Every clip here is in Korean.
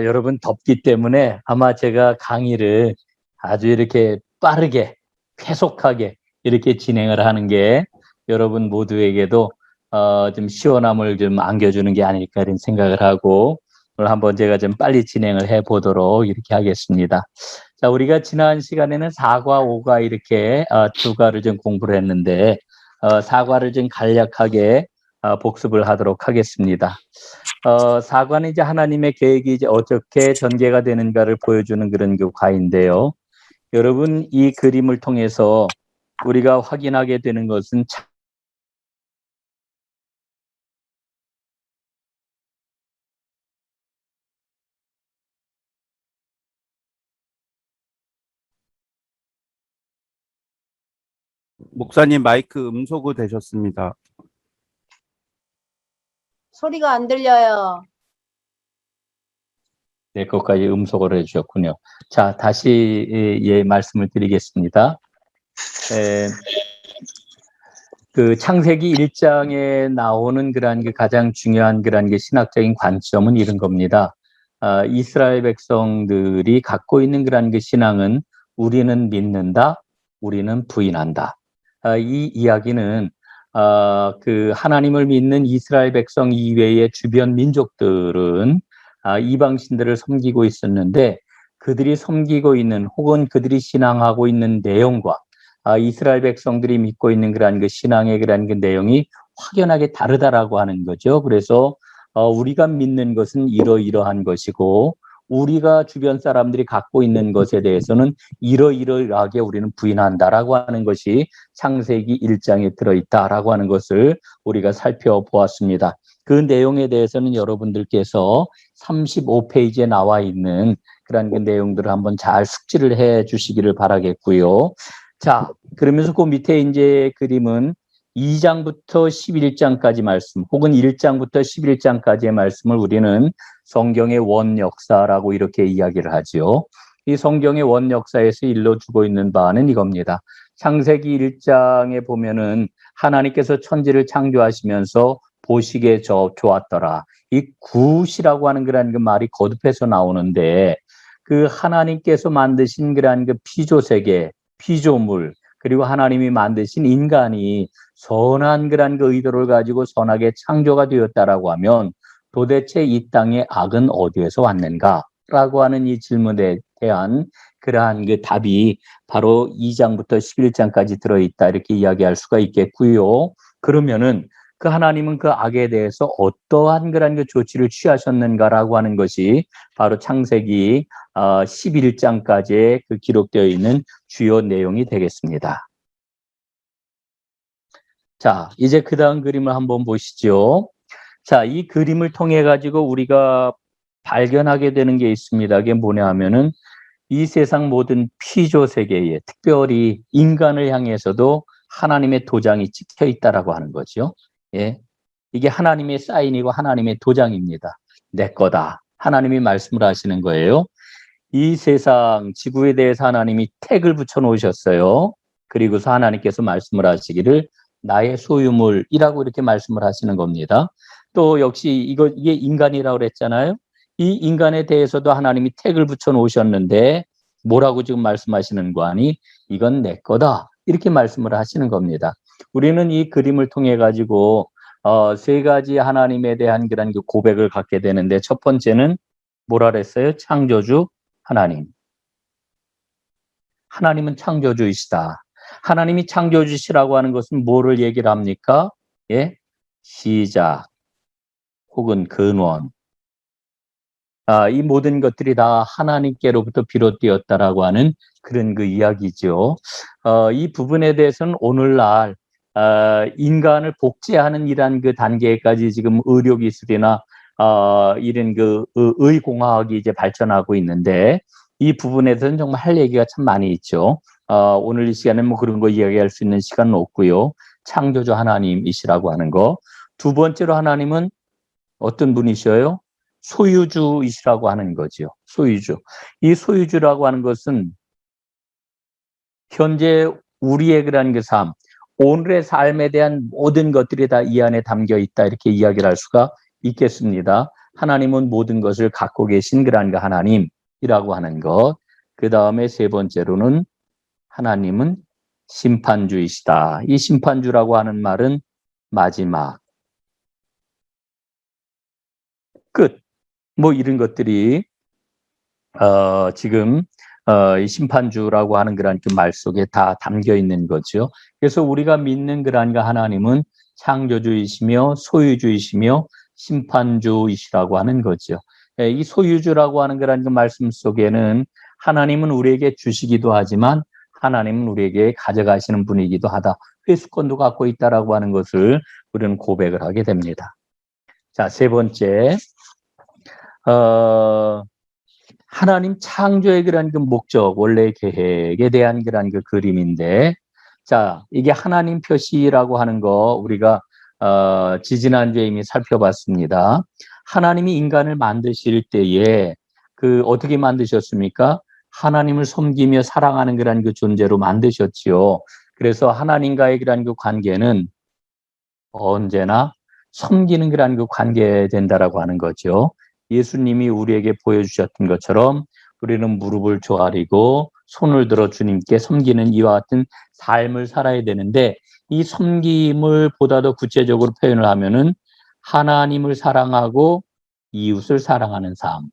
여러분 덥기 때문에 아마 제가 강의를 아주 이렇게 빠르게, 쾌속하게 이렇게 진행을 하는 게 여러분 모두에게도 좀 시원함을 좀 안겨주는 게 아닐까 이런 생각을 하고 오늘 한번 제가 좀 빨리 진행을 해 보도록 이렇게 하겠습니다. 자, 우리가 지난 시간에는 4과 5가 이렇게 두 과를 좀 공부를 했는데 4과를 좀 간략하게 복습을 하도록 하겠습니다. 4과는 이제 하나님의 계획이 이제 어떻게 전개가 되는가를 보여주는 그런 그 과인데요. 여러분, 이 그림을 통해서 우리가 확인하게 되는 것은 목사님 마이크 음소거 되셨습니다. 소리가 안 들려요. 네, 그것까지 음소거를 해주셨군요. 자, 다시 말씀을 드리겠습니다. 그 창세기 1장에 나오는 그러한 그 가장 중요한 그러한 그 신학적인 관점은 이런 겁니다. 이스라엘 백성들이 갖고 있는 그러한 그 신앙은 우리는 믿는다, 우리는 부인한다. 이 이야기는 그 하나님을 믿는 이스라엘 백성 이외의 주변 민족들은 이방신들을 섬기고 있었는데 그들이 섬기고 있는 혹은 그들이 신앙하고 있는 내용과 이스라엘 백성들이 믿고 있는 그러한 그 신앙의 그러한 그 내용이 확연하게 다르다라고 하는 거죠. 그래서 우리가 믿는 것은 이러이러한 것이고 우리가 주변 사람들이 갖고 있는 것에 대해서는 이러이러하게 우리는 부인한다라고 하는 것이 창세기 1장에 들어있다라고 하는 것을 우리가 살펴보았습니다. 그 내용에 대해서는 여러분들께서 35페이지에 나와 있는 그런 그 내용들을 한번 잘 숙지를 해 주시기를 바라겠고요. 자, 그러면서 그 밑에 이제 그림은 2장부터 11장까지 말씀, 혹은 1장부터 11장까지의 말씀을 우리는 성경의 원 역사라고 이렇게 이야기를 하죠. 이 성경의 원 역사에서 일러주고 있는 바는 이겁니다. 창세기 1장에 보면은 하나님께서 천지를 창조하시면서 보시기에 좋았더라. 이 굿이라고 하는 그런 그 말이 거듭해서 나오는데 그 하나님께서 만드신 그런 그 피조세계, 피조물, 그리고 하나님이 만드신 인간이 선한 그런 그 의도를 가지고 선하게 창조가 되었다라고 하면 도대체 이 땅의 악은 어디에서 왔는가라고 하는 이 질문에 대한 그러한 그 답이 바로 2장부터 11장까지 들어있다 이렇게 이야기할 수가 있겠고요. 그러면은 그 하나님은 그 악에 대해서 어떠한 그런 그 조치를 취하셨는가라고 하는 것이 바로 창세기 11장까지에 그 기록되어 있는 주요 내용이 되겠습니다. 자, 이제 그 다음 그림을 한번 보시죠. 자, 이 그림을 통해 가지고 우리가 발견하게 되는 게 있습니다. 그게 뭐냐 하면은 이 세상 모든 피조 세계에 특별히 인간을 향해서도 하나님의 도장이 찍혀 있다라고 하는 거죠. 예. 이게 하나님의 사인이고 하나님의 도장입니다. 내 거다. 하나님이 말씀을 하시는 거예요. 이 세상 지구에 대해서 하나님이 택을 붙여 놓으셨어요. 그리고서 하나님께서 말씀을 하시기를 나의 소유물이라고 이렇게 말씀을 하시는 겁니다. 또 역시 이게 인간이라고 그랬잖아요. 이 인간에 대해서도 하나님이 택을 붙여 놓으셨는데 뭐라고 지금 말씀하시는 거 아니? 이건 내 거다. 이렇게 말씀을 하시는 겁니다. 우리는 이 그림을 통해 가지고 세 가지 하나님에 대한 그런 그 고백을 갖게 되는데 첫 번째는 뭐라 그랬어요? 창조주 하나님. 하나님은 창조주이시다. 하나님이 창조주시라고 하는 것은 뭐를 얘기를 합니까? 예? 시작 혹은 근원. 이 모든 것들이 다 하나님께로부터 비롯되었다라고 하는 그런 그 이야기죠. 이 부분에 대해서는 오늘날 인간을 복제하는 이러한 그 단계까지 지금 의료기술이나 이런 그 의공화학이 이제 발전하고 있는데 이 부분에 대해서는 정말 할 얘기가 참 많이 있죠. 오늘 이 시간에 뭐 그런 거 이야기할 수 있는 시간은 없고요. 창조주 하나님이시라고 하는 거. 두 번째로 하나님은 어떤 분이셔요? 소유주이시라고 하는 거죠. 소유주. 이 소유주라고 하는 것은 현재 우리의 그런 그 삶, 오늘의 삶에 대한 모든 것들이 다 이 안에 담겨 있다 이렇게 이야기를 할 수가 있겠습니다. 하나님은 모든 것을 갖고 계신 그러한 그 하나님이라고 하는 것. 그 다음에 세 번째로는 하나님은 심판주이시다. 이 심판주라고 하는 말은 마지막, 끝, 뭐 이런 것들이 지금 이 심판주라고 하는 그런 그 말 속에 다 담겨 있는 거죠. 그래서 우리가 믿는 그러한 그 하나님은 창조주이시며 소유주이시며 심판주이시라고 하는 거죠. 이 소유주라고 하는 그러한 그 말씀 속에는 하나님은 우리에게 주시기도 하지만 하나님은 우리에게 가져가시는 분이기도 하다. 회수권도 갖고 있다라고 하는 것을 우리는 고백을 하게 됩니다. 자, 세 번째, 하나님 창조의 그런 그 목적, 원래 계획에 대한 그런 그 그림인데, 자, 이게 하나님 표시라고 하는 거 우리가 지지난주에 이미 살펴봤습니다. 하나님이 인간을 만드실 때에 그 어떻게 만드셨습니까? 하나님을 섬기며 사랑하는 그런 그 존재로 만드셨지요. 그래서 하나님과의 그런 그 관계는 언제나 섬기는 그런 그 관계 된다라고 하는 거죠. 예수님이 우리에게 보여주셨던 것처럼 우리는 무릎을 조아리고 손을 들어 주님께 섬기는 이와 같은 삶을 살아야 되는데, 이 섬김을 보다 더 구체적으로 표현을 하면은 하나님을 사랑하고 이웃을 사랑하는 삶,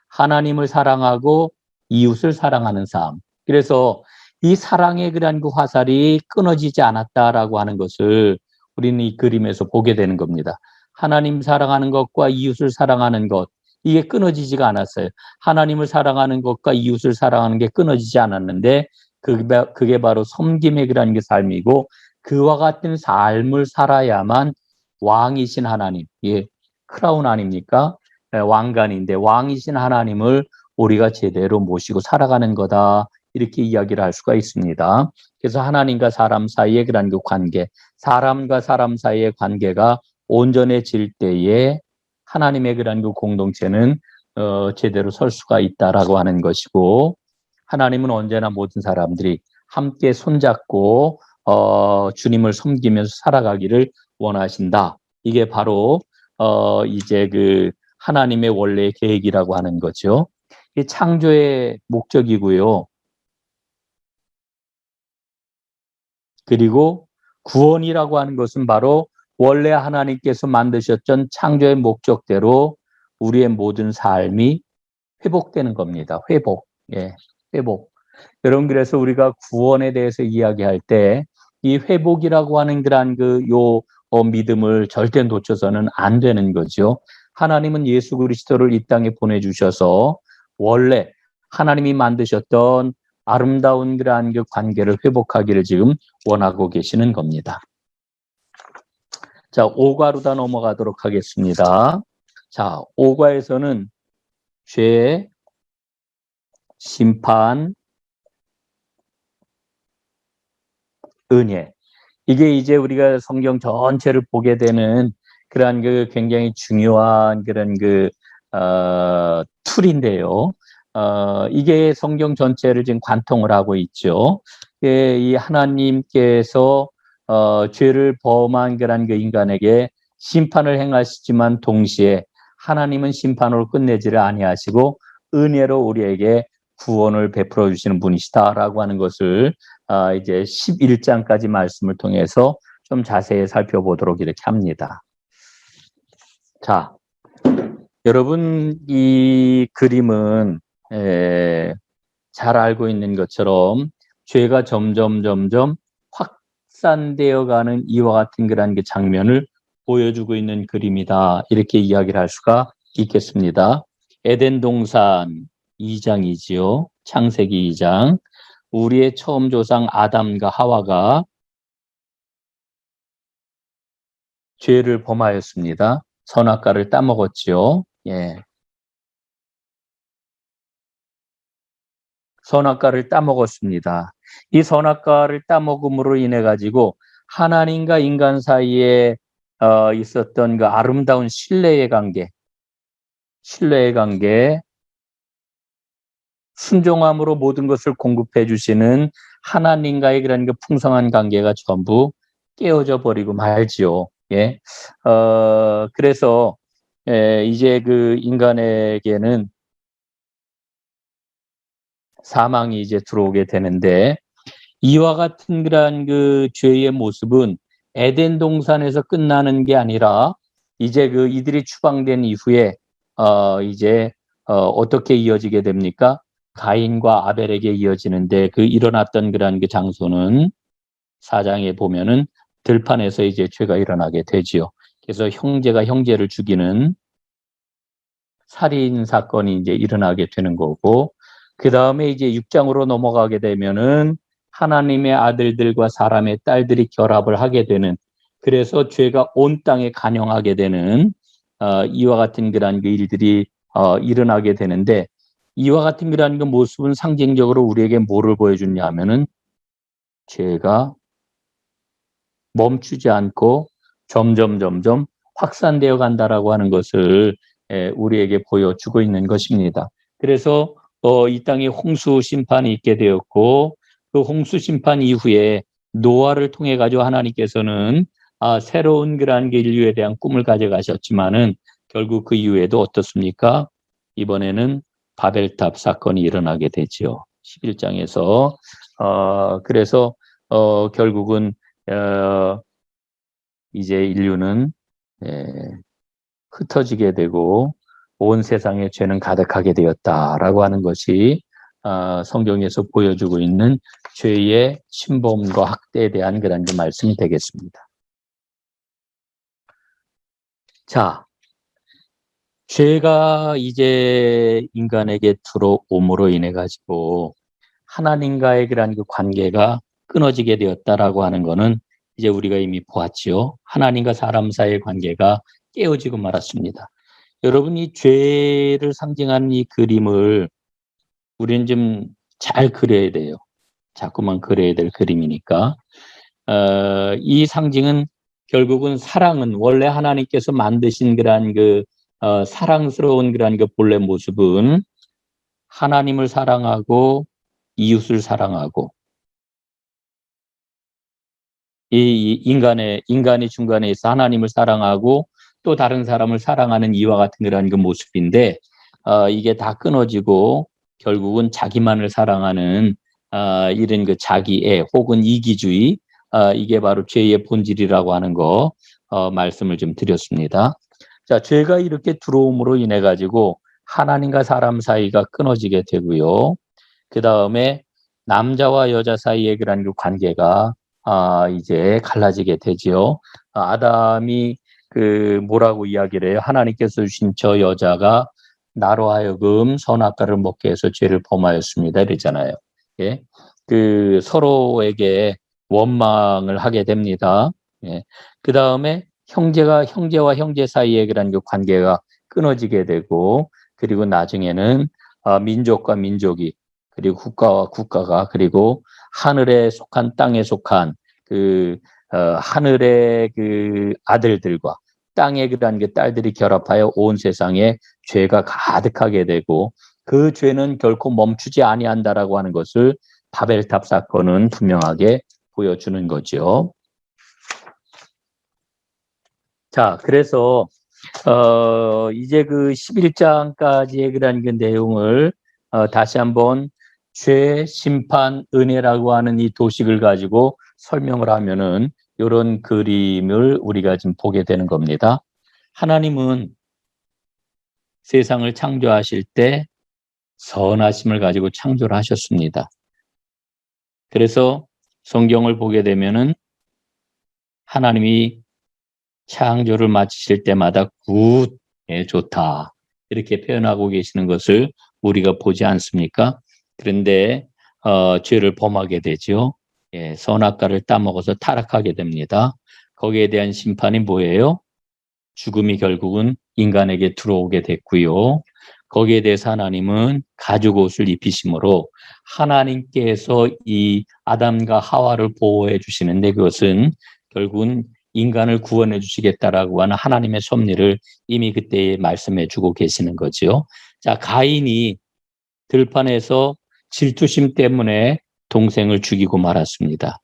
하나님을 사랑하고 이웃을 사랑하는 삶. 그래서 이 사랑의 그런 그 화살이 끊어지지 않았다라고 하는 것을 우리는 이 그림에서 보게 되는 겁니다. 하나님 사랑하는 것과 이웃을 사랑하는 것, 이게 끊어지지가 않았어요. 하나님을 사랑하는 것과 이웃을 사랑하는 게 끊어지지 않았는데 그게 바로 섬김의 그런 게 삶이고, 그와 같은 삶을 살아야만 왕이신 하나님, 예, 크라운 아닙니까? 왕관인데 왕이신 하나님을 우리가 제대로 모시고 살아가는 거다. 이렇게 이야기를 할 수가 있습니다. 그래서 하나님과 사람 사이의 그런 그 관계, 사람과 사람 사이의 관계가 온전해질 때에 하나님의 그런 그 공동체는 제대로 설 수가 있다라고 하는 것이고, 하나님은 언제나 모든 사람들이 함께 손잡고 주님을 섬기면서 살아가기를 원하신다. 이게 바로 이제 그 하나님의 원래의 계획이라고 하는 거죠. 이 창조의 목적이고요. 그리고 구원이라고 하는 것은 바로 원래 하나님께서 만드셨던 창조의 목적대로 우리의 모든 삶이 회복되는 겁니다. 회복. 예, 회복. 여러분, 그래서 우리가 구원에 대해서 이야기할 때 이 회복이라고 하는 그런 믿음을 절대 놓쳐서는 안 되는 거죠. 하나님은 예수 그리스도를 이 땅에 보내주셔서 원래 하나님이 만드셨던 아름다운 그러한 그 관계를 회복하기를 지금 원하고 계시는 겁니다. 자, 5과로 넘어가도록 하겠습니다. 자, 5과에서는 죄, 심판, 은혜. 이게 이제 우리가 성경 전체를 보게 되는 그러한 그 굉장히 중요한 그런 그 툴인데요. 이게 성경 전체를 지금 관통을 하고 있죠. 이 하나님께서 죄를 범한 그런 그 인간에게 심판을 행하시지만 동시에 하나님은 심판으로 끝내지를 아니하시고 은혜로 우리에게 구원을 베풀어 주시는 분이시다라고 하는 것을 이제 11장까지 말씀을 통해서 좀 자세히 살펴보도록 이렇게 합니다. 자, 여러분, 이 그림은 잘 알고 있는 것처럼 죄가 점점 확산되어 가는 이와 같은 그런 그 장면을 보여주고 있는 그림이다. 이렇게 이야기를 할 수가 있겠습니다. 에덴 동산 2장이지요. 창세기 2장. 우리의 처음 조상 아담과 하와가 죄를 범하였습니다. 선악과를 따먹었지요. 예. 선악과를 따먹었습니다. 이 선악과를 따먹음으로 인해 가지고 하나님과 인간 사이에 있었던 그 아름다운 신뢰의 관계, 순종함으로 모든 것을 공급해 주시는 하나님과의 그런 그 풍성한 관계가 전부 깨어져 버리고 말지요. 예. 그래서 이제 그 인간에게는 사망이 이제 들어오게 되는데 이와 같은 그러한 그 죄의 모습은 에덴 동산에서 끝나는 게 아니라 이제 그 이들이 추방된 이후에 이제 어떻게 이어지게 됩니까? 가인과 아벨에게 이어지는데 그 일어났던 그러한 그 장소는 4장에 보면은 들판에서 이제 죄가 일어나게 되지요. 그래서 형제가 형제를 죽이는 살인 사건이 이제 일어나게 되는 거고, 그 다음에 이제 6장으로 넘어가게 되면은 하나님의 아들들과 사람의 딸들이 결합을 하게 되는, 그래서 죄가 온 땅에 간영하게 되는 이와 같은 그런 그 일들이 일어나게 되는데, 이와 같은 그런 그 모습은 상징적으로 우리에게 뭐를 보여주냐 하면은 죄가 멈추지 않고 점점 확산되어 간다라고 하는 것을 우리에게 보여주고 있는 것입니다. 그래서 이 땅에 홍수 심판이 있게 되었고 그 홍수 심판 이후에 노아를 통해 가지고 하나님께서는 새로운 그러한 인류에 대한 꿈을 가져가셨지만은 결국 그 이후에도 어떻습니까? 이번에는 바벨탑 사건이 일어나게 되지요. 11장에서 그래서 결국은 이제 인류는 흩어지게 되고 온 세상에 죄는 가득하게 되었다라고 하는 것이 성경에서 보여주고 있는 죄의 침범과 학대에 대한 그런 그 말씀이 되겠습니다. 자, 죄가 이제 인간에게 들어옴으로 인해 가지고 하나님과의 그런 그 관계가 끊어지게 되었다라고 하는 것은 이제 우리가 이미 보았지요. 하나님과 사람 사이의 관계가 깨어지고 말았습니다. 여러분, 이 죄를 상징하는 이 그림을 우리는 좀 잘 그려야 돼요. 자꾸만 그려야 될 그림이니까. 이 상징은 결국은 사랑은 원래 하나님께서 만드신 그러한 그 사랑스러운 그러한 그 본래 모습은 하나님을 사랑하고 이웃을 사랑하고 이 인간이 중간에 있어 하나님을 사랑하고 또 다른 사람을 사랑하는 이와 같은 그런 그 모습인데 이게 다 끊어지고 결국은 자기만을 사랑하는 이런 그 자기애 혹은 이기주의 이게 바로 죄의 본질이라고 하는 거 말씀을 좀 드렸습니다. 자, 죄가 이렇게 들어옴으로 인해 가지고 하나님과 사람 사이가 끊어지게 되고요. 그 다음에 남자와 여자 사이의 그런 그 관계가 이제 갈라지게 되지요. 아담이 그 뭐라고 이야기를 해요? 하나님께서 주신 저 여자가 나로 하여금 선악과를 먹게 해서 죄를 범하였습니다. 이러잖아요. 예. 그 서로에게 원망을 하게 됩니다. 예. 그 다음에 형제와 형제 사이의 그런 그 관계가 끊어지게 되고 그리고 나중에는 민족과 민족이 그리고 국가와 국가가 그리고 하늘에 속한 땅에 속한 그 하늘의 그 아들들과 땅의 그런 그 딸들이 결합하여 온 세상에 죄가 가득하게 되고 그 죄는 결코 멈추지 아니한다라고 하는 것을 바벨탑 사건은 분명하게 보여주는 거죠. 자, 그래서 이제 그 11장까지의 그런 그 내용을 다시 한번 죄, 심판, 은혜라고 하는 이 도식을 가지고 설명을 하면은 이런 그림을 우리가 지금 보게 되는 겁니다. 하나님은 세상을 창조하실 때 선하심을 가지고 창조를 하셨습니다. 그래서 성경을 보게 되면은 하나님이 창조를 마치실 때마다 굿, 좋다. 이렇게 표현하고 계시는 것을 우리가 보지 않습니까? 그런데 죄를 범하게 되죠. 예, 선악과를 따먹어서 타락하게 됩니다. 거기에 대한 심판이 뭐예요? 죽음이 결국은 인간에게 들어오게 됐고요. 거기에 대해서 하나님은 가죽 옷을 입히심으로 하나님께서 이 아담과 하와를 보호해 주시는데 그것은 결국은 인간을 구원해 주시겠다라고 하는 하나님의 섭리를 이미 그때 말씀해 주고 계시는 거죠. 자, 가인이 들판에서 질투심 때문에 동생을 죽이고 말았습니다.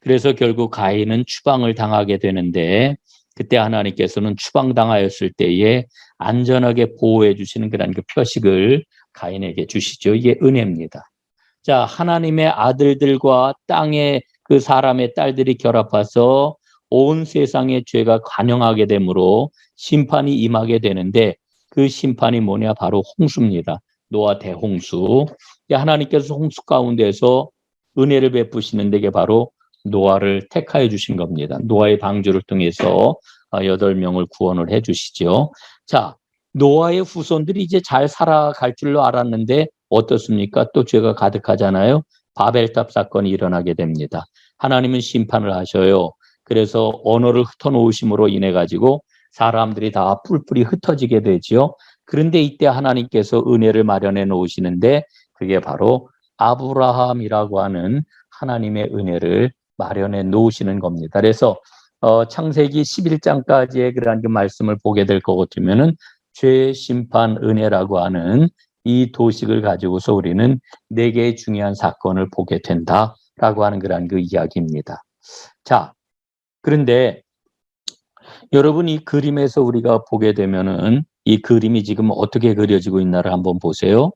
그래서 결국 가인은 추방을 당하게 되는데 그때 하나님께서는 추방당하였을 때에 안전하게 보호해 주시는 그런 그 표식을 가인에게 주시죠. 이게 은혜입니다. 자, 하나님의 아들들과 땅의 그 사람의 딸들이 결합해서 온 세상의 죄가 관영하게 되므로 심판이 임하게 되는데 그 심판이 뭐냐? 바로 홍수입니다. 노아 대홍수. 하나님께서 홍수 가운데서 은혜를 베푸시는 데게 바로 노아를 택하여 주신 겁니다. 노아의 방주를 통해서 8명을 구원을 해 주시죠. 자, 노아의 후손들이 이제 잘 살아갈 줄로 알았는데 어떻습니까? 또 죄가 가득하잖아요. 바벨탑 사건이 일어나게 됩니다. 하나님은 심판을 하셔요. 그래서 언어를 흩어놓으심으로 인해 가지고 사람들이 다 뿔뿔이 흩어지게 되지요. 그런데 이때 하나님께서 은혜를 마련해 놓으시는데 그게 바로 아브라함이라고 하는 하나님의 은혜를 마련해 놓으시는 겁니다. 그래서 창세기 11장까지의 그러한 그 말씀을 보게 될 것 같으면은 죄, 심판, 은혜라고 하는 이 도식을 가지고서 우리는 4개의 중요한 사건을 보게 된다라고 하는 그러한 그 이야기입니다. 자, 그런데 여러분 이 그림에서 우리가 보게 되면은 이 그림이 지금 어떻게 그려지고 있나를 한번 보세요.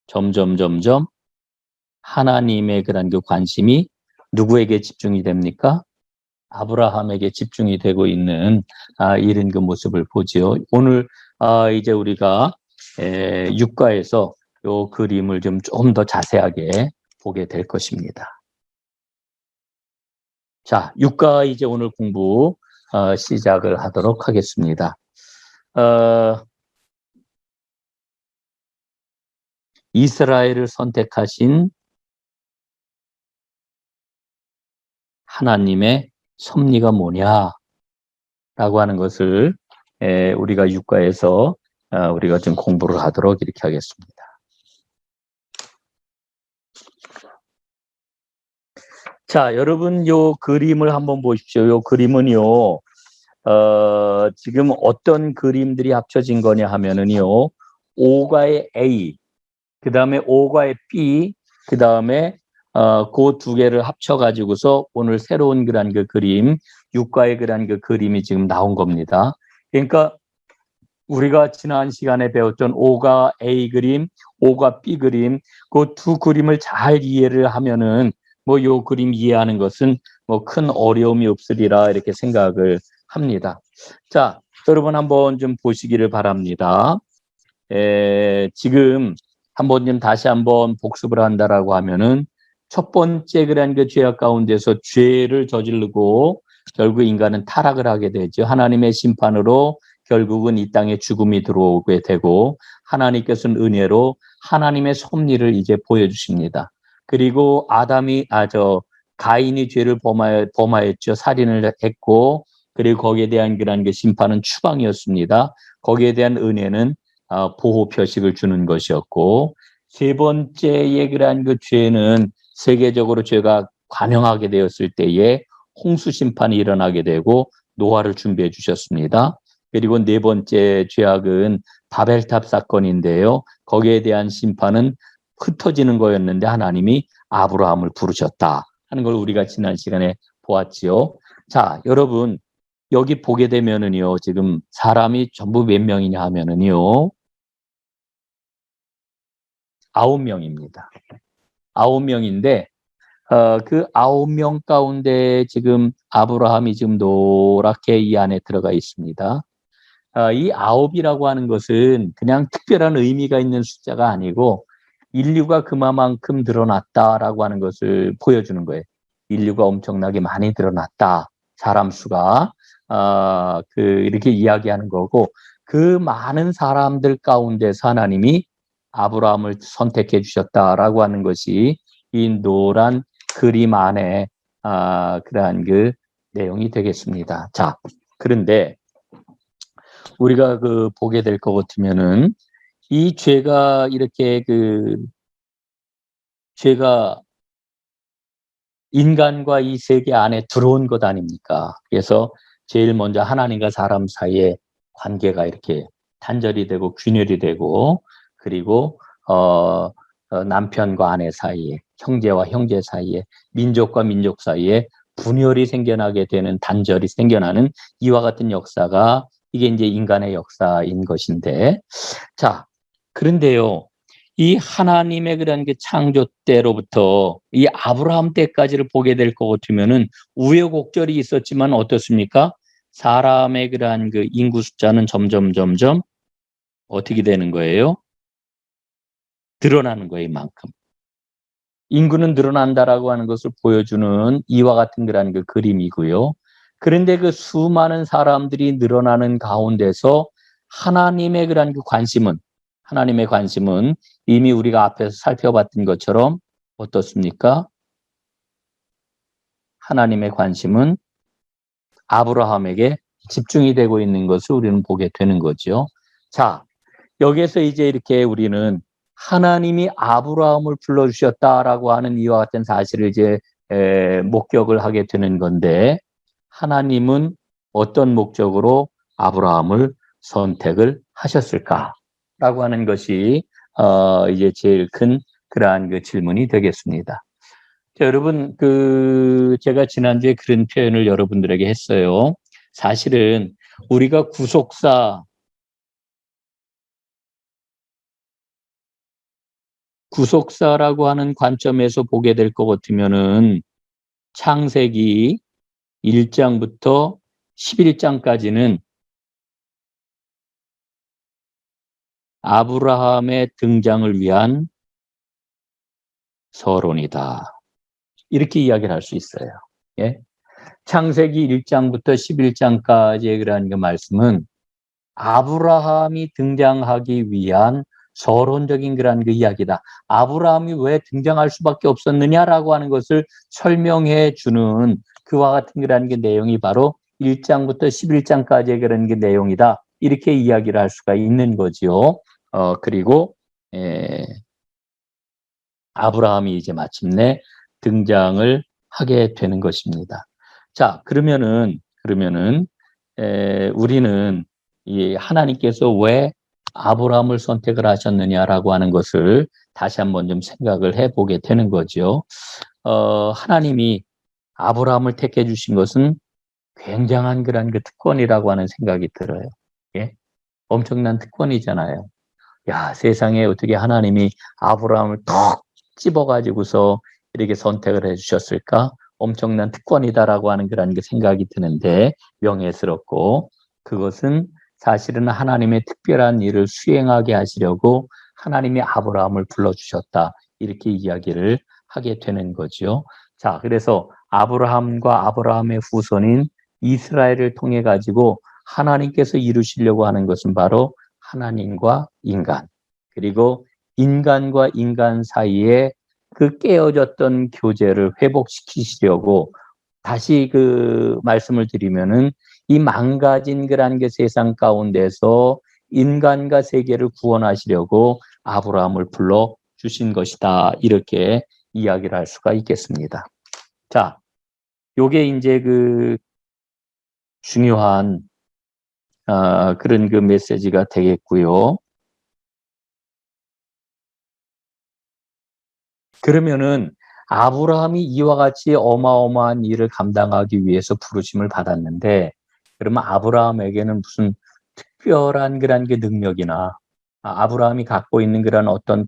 점점 하나님의 그런 그 관심이 누구에게 집중이 됩니까? 아브라함에게 집중이 되고 있는 이런 그 모습을 보지요. 오늘 이제 우리가 6과에서 이 그림을 좀 더 자세하게 보게 될 것입니다. 자, 6과 이제 오늘 공부 시작을 하도록 하겠습니다. 이스라엘을 선택하신 하나님의 섭리가 뭐냐라고 하는 것을 우리가 6과에서 우리가 좀 공부를 하도록 이렇게 하겠습니다. 자, 여러분 요 그림을 한번 보십시오. 요 그림은요, 지금 어떤 그림들이 합쳐진 거냐 하면은요, 5과의 A, 그 다음에 5과의 B, 그 다음에 그 2개를 합쳐가지고서 오늘 새로운 그런 그 그림, 6과의 그런 그 그림이 지금 나온 겁니다. 그러니까 우리가 지난 시간에 배웠던 5과 A 그림, 5과 B 그림, 그 2 그림을 잘 이해를 하면은 뭐 요 그림 이해하는 것은 뭐 큰 어려움이 없으리라 이렇게 생각을 합니다. 자, 여러분 한번 좀 보시기를 바랍니다. 지금 한번 좀 다시 한번 복습을 한다라고 하면은 첫 번째 그런 그 죄악 가운데서 죄를 저지르고 결국 인간은 타락을 하게 되죠. 하나님의 심판으로 결국은 이 땅에 죽음이 들어오게 되고 하나님께서는 은혜로 하나님의 섭리를 이제 보여주십니다. 그리고 가인이 죄를 범하였죠. 살인을 했고 그리고 거기에 대한 그런 그 심판은 추방이었습니다. 거기에 대한 은혜는 보호 표식을 주는 것이었고 세 번째의 그러한 그 죄는 세계적으로 죄가 관영하게 되었을 때에 홍수 심판이 일어나게 되고 노아를 준비해 주셨습니다. 그리고 네 번째 죄악은 바벨탑 사건인데요. 거기에 대한 심판은 흩어지는 거였는데 하나님이 아브라함을 부르셨다 하는 걸 우리가 지난 시간에 보았지요. 자, 여러분 여기 보게 되면은요. 지금 사람이 전부 몇 명이냐 하면은요. 9명입니다. 9명인데 그 9명 가운데 지금 아브라함이 지금 노랗게 이 안에 들어가 있습니다. 이 9이라고 하는 것은 그냥 특별한 의미가 있는 숫자가 아니고 인류가 그만큼 늘어났다라고 하는 것을 보여주는 거예요. 인류가 엄청나게 많이 늘어났다. 사람 수가 이렇게 이야기하는 거고 그 많은 사람들 가운데서 하나님이 아브라함을 선택해 주셨다라고 하는 것이 이 노란 그림 안에 그러한 그 내용이 되겠습니다. 자, 그런데 우리가 보게 될 것 같으면은 이 죄가 이렇게 죄가 인간과 이 세계 안에 들어온 것 아닙니까? 그래서 제일 먼저 하나님과 사람 사이에 관계가 이렇게 단절이 되고 균열이 되고 그리고 남편과 아내 사이에 형제와 형제 사이에 민족과 민족 사이에 분열이 생겨나게 되는 단절이 생겨나는 이와 같은 역사가 이게 이제 인간의 역사인 것인데, 자, 그런데요, 이 하나님의 그런 그 창조 때로부터 이 아브라함 때까지를 보게 될 것 같으면은 우여곡절이 있었지만 어떻습니까? 사람의 그러한 그 인구 숫자는 점점 어떻게 되는 거예요? 늘어나는 거예요, 이만큼. 인구는 늘어난다라고 하는 것을 보여주는 이와 같은 그런 그 그림이고요. 그런데 그 수많은 사람들이 늘어나는 가운데서 하나님의 관심은 이미 우리가 앞에서 살펴봤던 것처럼 어떻습니까? 하나님의 관심은 아브라함에게 집중이 되고 있는 것을 우리는 보게 되는 거죠. 자, 여기에서 이제 이렇게 우리는 하나님이 아브라함을 불러주셨다라고 하는 이와 같은 사실을 이제 목격을 하게 되는 건데, 하나님은 어떤 목적으로 아브라함을 선택을 하셨을까라고 하는 것이 이제 제일 큰 그러한 그 질문이 되겠습니다. 자, 여러분, 제가 지난주에 그런 표현을 여러분들에게 했어요. 사실은 우리가 구속사라고 하는 관점에서 보게 될 것 같으면은 창세기 1장부터 11장까지는 아브라함의 등장을 위한 서론이다. 이렇게 이야기를 할 수 있어요. 예? 창세기 1장부터 11장까지의 그러한 그 말씀은 아브라함이 등장하기 위한 서론적인 그런 그 이야기다. 아브라함이 왜 등장할 수밖에 없었느냐라고 하는 것을 설명해 주는 그와 같은 그런 그 내용이 바로 1장부터 11장까지의 그런 그 내용이다. 이렇게 이야기를 할 수가 있는 거지요. 그리고 아브라함이 이제 마침내 등장을 하게 되는 것입니다. 자, 그러면은 우리는 이 하나님께서 왜 아브라함을 선택을 하셨느냐라고 하는 것을 다시 한번 좀 생각을 해보게 되는 거죠. 하나님이 아브라함을 택해 주신 것은 굉장한 그런 그 특권이라고 하는 생각이 들어요. 예? 엄청난 특권이잖아요. 야, 세상에 어떻게 하나님이 아브라함을 턱 집어가지고서 이렇게 선택을 해주셨을까? 엄청난 특권이다라고 하는 그런 게 생각이 드는데 명예스럽고, 그것은 사실은 하나님의 특별한 일을 수행하게 하시려고 하나님이 아브라함을 불러주셨다. 이렇게 이야기를 하게 되는 거죠. 자, 그래서 아브라함과 아브라함의 후손인 이스라엘을 통해 가지고 하나님께서 이루시려고 하는 것은 바로 하나님과 인간, 그리고 인간과 인간 사이에 그 깨어졌던 교제를 회복시키시려고, 다시 그 말씀을 드리면은 이 망가진 그런 게 세상 가운데서 인간과 세계를 구원하시려고 아브라함을 불러 주신 것이다. 이렇게 이야기를 할 수가 있겠습니다. 자, 요게 이제 그 중요한 그런 그 메시지가 되겠고요. 그러면은 아브라함이 이와 같이 어마어마한 일을 감당하기 위해서 부르심을 받았는데, 그러면 아브라함에게는 무슨 특별한 그런 그 능력이나 아브라함이 갖고 있는 그런 어떤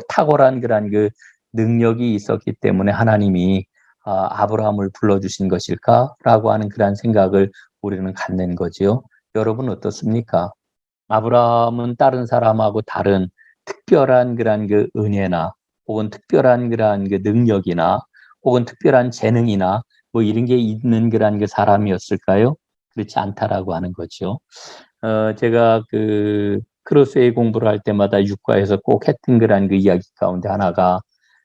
탁월한 그런 그 능력이 있었기 때문에 하나님이 아브라함을 불러주신 것일까라고 하는 그런 생각을 우리는 갖는 거지요. 여러분 어떻습니까? 아브라함은 다른 사람하고 다른 특별한 그런 그 은혜나 혹은 특별한 그러한 그 능력이나 혹은 특별한 재능이나 뭐 이런 게 있는 그러한 그 사람이었을까요? 그렇지 않다라고 하는 거죠. 제가 그 크로스웨이 공부를 할 때마다 육과에서 꼭 했던 그러한 그 이야기 가운데 하나가,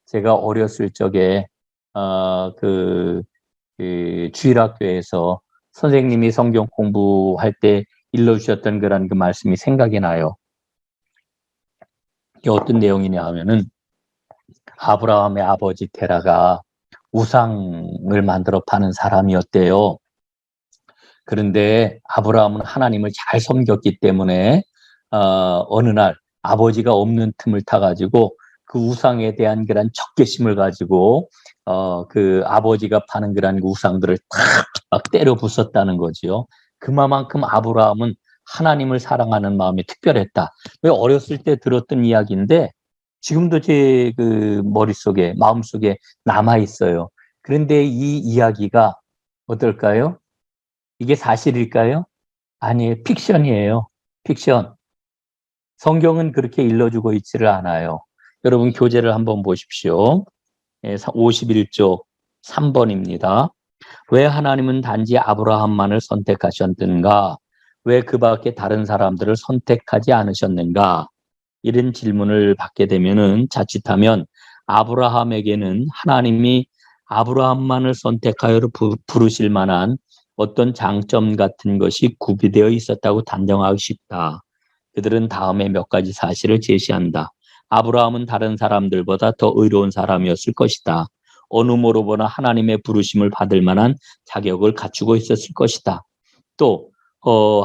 제가 어렸을 적에 그 주일학교에서 선생님이 성경 공부할 때 일러주셨던 그런 그 말씀이 생각이 나요. 이게 어떤 내용이냐 하면은, 아브라함의 아버지 테라가 우상을 만들어 파는 사람이었대요. 그런데 아브라함은 하나님을 잘 섬겼기 때문에 어느 날 아버지가 없는 틈을 타가지고 그 우상에 대한 그런 적개심을 가지고 그 아버지가 파는 그런 우상들을 탁 때려 부쉈다는 거지요. 그만큼 아브라함은 하나님을 사랑하는 마음이 특별했다. 왜 어렸을 때 들었던 이야기인데 지금도 제 그 머릿속에, 마음속에 남아 있어요. 그런데 이 이야기가 어떨까요? 이게 사실일까요? 아니에요. 픽션이에요. 픽션. 성경은 그렇게 일러주고 있지를 않아요. 여러분 교재를 한번 보십시오. 51쪽 3번입니다. 왜 하나님은 단지 아브라함만을 선택하셨는가? 왜 그 밖에 다른 사람들을 선택하지 않으셨는가? 이런 질문을 받게 되면은 자칫하면 아브라함에게는 하나님이 아브라함만을 선택하여 부르실 만한 어떤 장점 같은 것이 구비되어 있었다고 단정하고 싶다. 그들은 다음에 몇 가지 사실을 제시한다. 아브라함은 다른 사람들보다 더 의로운 사람이었을 것이다. 어느 모로 보나 하나님의 부르심을 받을 만한 자격을 갖추고 있었을 것이다. 또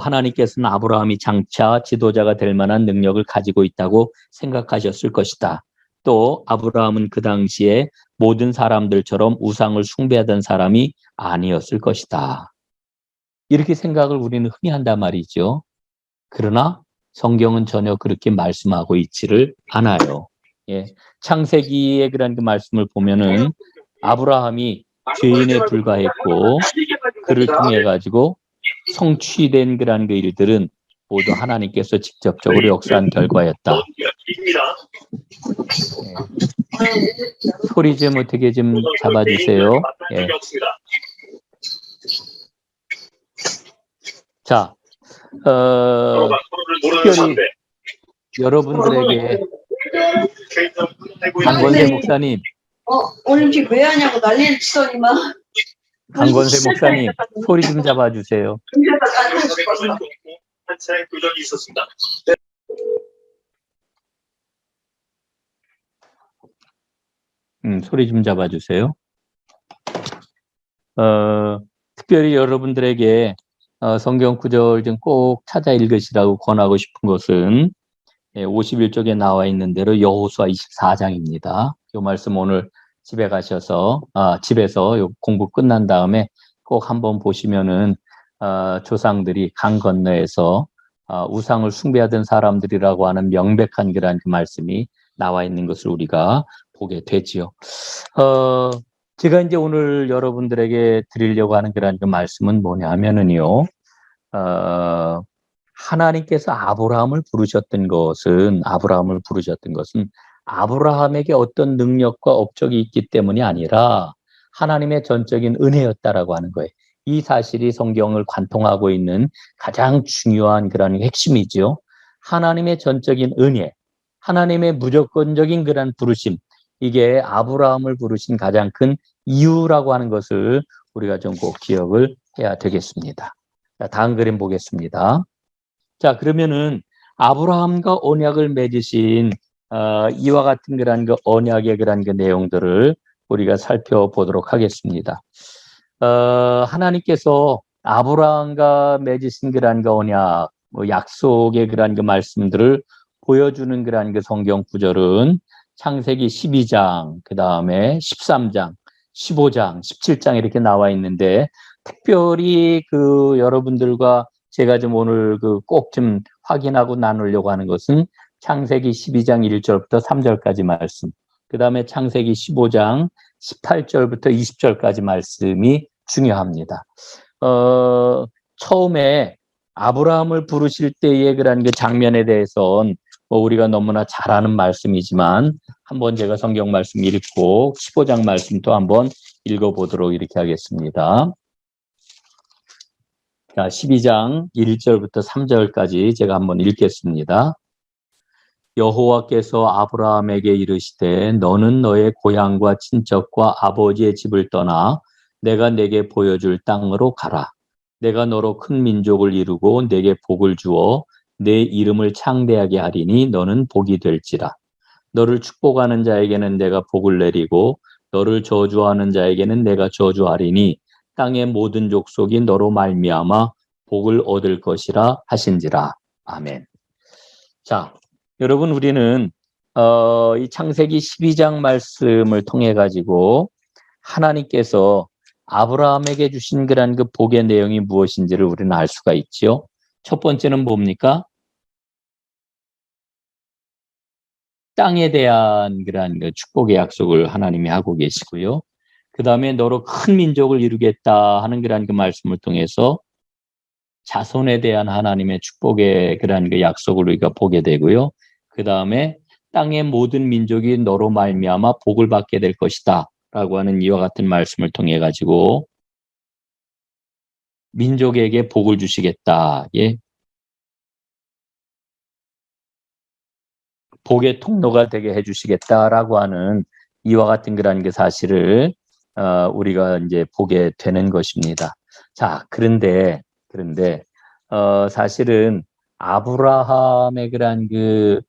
하나님께서는 아브라함이 장차 지도자가 될 만한 능력을 가지고 있다고 생각하셨을 것이다. 또 아브라함은 그 당시에 모든 사람들처럼 우상을 숭배하던 사람이 아니었을 것이다. 이렇게 생각을 우리는 흔히 한단 말이죠. 그러나 성경은 전혀 그렇게 말씀하고 있지를 않아요. 예. 창세기의 그런 그 말씀을 보면은 아브라함이 죄인에 불과했고 그를 통해 가지고 성취된 그런 그 일들은 모두 하나님께서 직접적으로 역사한 결과였다. 예. 소리 좀 어떻게 좀 잡아주세요. 예. 자, 특별히 여러분들에게 강건세 목사님, 올림픽 왜 하냐고 난리를 치더니만. 강건세 목사님 소리 좀 잡아주세요. 한 차례 도전이 있었습니다. 소리 좀 잡아주세요. 특별히 여러분들에게 성경 구절 좀 꼭 찾아 읽으시라고 권하고 싶은 것은 51쪽에 나와 있는 대로 여호수아 24장입니다. 이 말씀 오늘 집에 가셔서 집에서 요 공부 끝난 다음에 꼭 한번 보시면은 조상들이 강 건너에서 우상을 숭배하던 사람들이라고 하는 명백한 그런 그 말씀이 나와 있는 것을 우리가 보게 되지요. 제가 이제 오늘 여러분들에게 드리려고 하는 그런 그 말씀은 뭐냐면은요. 하나님께서 아브라함을 부르셨던 것은 아브라함에게 어떤 능력과 업적이 있기 때문이 아니라 하나님의 전적인 은혜였다라고 하는 거예요. 이 사실이 성경을 관통하고 있는 가장 중요한 그런 핵심이죠. 하나님의 전적인 은혜, 하나님의 무조건적인 그런 부르심, 이게 아브라함을 부르신 가장 큰 이유라고 하는 것을 우리가 좀 꼭 기억을 해야 되겠습니다. 자, 다음 그림 보겠습니다. 자, 그러면은 아브라함과 언약을 맺으신 이와 같은 그런 그 언약의 그런 그 내용들을 우리가 살펴보도록 하겠습니다. 하나님께서 아브라함과 맺으신 그런 그 언약, 약속의 그런 그 말씀들을 보여주는 그런 그 성경 구절은 창세기 12장, 그 다음에 13장, 15장, 17장 이렇게 나와 있는데 특별히 그 여러분들과 제가 좀 오늘 그 꼭 좀 확인하고 나누려고 하는 것은 창세기 12장 1절부터 3절까지 말씀, 그 다음에 창세기 15장 18절부터 20절까지 말씀이 중요합니다. 처음에 아브라함을 부르실 때의 그런 그 장면에 대해서는 우리가 너무나 잘 아는 말씀이지만 한번 제가 성경 말씀 읽고 15장 말씀도 한번 읽어보도록 이렇게 하겠습니다. 자, 12장 1절부터 3절까지 제가 한번 읽겠습니다. 여호와께서 아브라함에게 이르시되 너는 너의 고향과 친척과 아버지의 집을 떠나 내가 내게 보여줄 땅으로 가라. 내가 너로 큰 민족을 이루고 내게 복을 주어 내 이름을 창대하게 하리니 너는 복이 될지라. 너를 축복하는 자에게는 내가 복을 내리고 너를 저주하는 자에게는 내가 저주하리니 땅의 모든 족속이 너로 말미암아 복을 얻을 것이라 하신지라. 아멘. 자, 여러분 우리는 이 창세기 12장 말씀을 통해 가지고 하나님께서 아브라함에게 주신 그런 그 복의 내용이 무엇인지를 우리는 알 수가 있지요. 첫 번째는 뭡니까? 땅에 대한 그러한 그 축복의 약속을 하나님이 하고 계시고요. 그 다음에 너로 큰 민족을 이루겠다 하는 그러한 그 말씀을 통해서 자손에 대한 하나님의 축복의 그러한 그 약속을 우리가 보게 되고요. 그 다음에 땅의 모든 민족이 너로 말미암아 복을 받게 될 것이다 라고 하는 이와 같은 말씀을 통해 가지고 민족에게 복을 주시겠다. 예. 복의 통로가 되게 해주시겠다라고 하는 이와 같은 그런 게 사실을 우리가 이제 보게 되는 것입니다. 자, 그런데 사실은 아브라함의 그런 그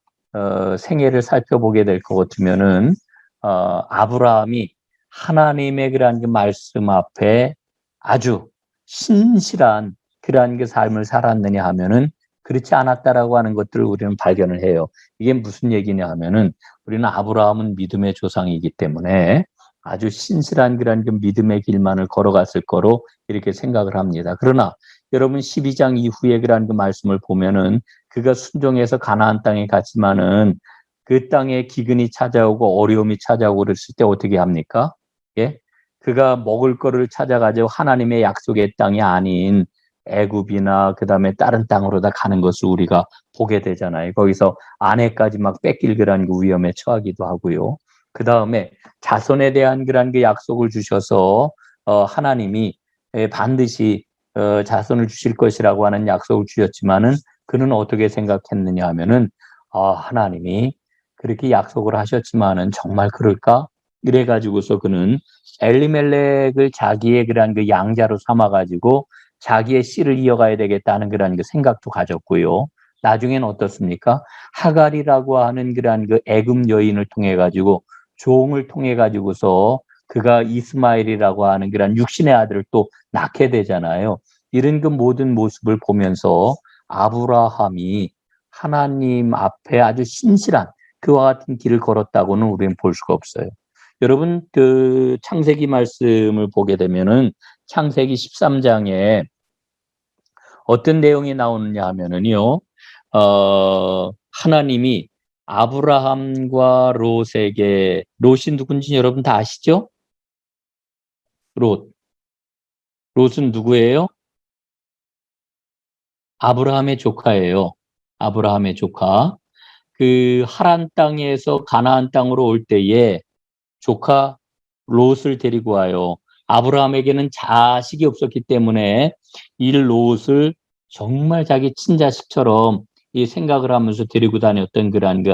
생애를 살펴보게 될 것 같으면은 아브라함이 하나님의 그러한 그 말씀 앞에 아주 신실한 그러한 그 삶을 살았느냐 하면은 그렇지 않았다라고 하는 것들을 우리는 발견을 해요. 이게 무슨 얘기냐 하면은 우리는 아브라함은 믿음의 조상이기 때문에 아주 신실한 그런 그 믿음의 길만을 걸어갔을 거로 이렇게 생각을 합니다. 그러나 여러분 12장 이후에 그런 그 말씀을 보면은 그가 순종해서 가나안 땅에 갔지만은 그 땅에 기근이 찾아오고 어려움이 찾아오고 그랬을 때 어떻게 합니까? 예? 그가 먹을 거를 찾아가지고 하나님의 약속의 땅이 아닌 애굽이나 그다음에 다른 땅으로 다 가는 것을 우리가 보게 되잖아요. 거기서 아내까지 막 뺏길 그런 그 위험에 처하기도 하고요. 그다음에 자손에 대한 그런 그 약속을 주셔서 하나님이 반드시 자손을 주실 것이라고 하는 약속을 주셨지만은 그는 어떻게 생각했느냐 하면은 하나님이 그렇게 약속을 하셨지만은 정말 그럴까? 이래 가지고서 그는 엘리멜렉을 자기의 그런 그 양자로 삼아 가지고 자기의 씨를 이어가야 되겠다는 그런 그 생각도 가졌고요. 나중에는 어떻습니까? 하갈이라고 하는 그런 그 애굽 여인을 통해 가지고 종을 통해 가지고서 그가 이스마엘이라고 하는 그런 육신의 아들을 또 낳게 되잖아요. 이런 그 모든 모습을 보면서 아브라함이 하나님 앞에 아주 신실한 그와 같은 길을 걸었다고는 우리는 볼 수가 없어요. 여러분 그 창세기 말씀을 보게 되면은 창세기 13장에 어떤 내용이 나오느냐 하면은요, 하나님이 아브라함과 롯에게, 롯이 누군지 여러분 다 아시죠? 롯. 롯은 누구예요? 아브라함의 조카예요. 아브라함의 조카. 그 하란 땅에서 가나안 땅으로 올 때에 조카 롯을 데리고 와요. 아브라함에게는 자식이 없었기 때문에 이 롯을 정말 자기 친자식처럼 이 생각을 하면서 데리고 다녔던 그러한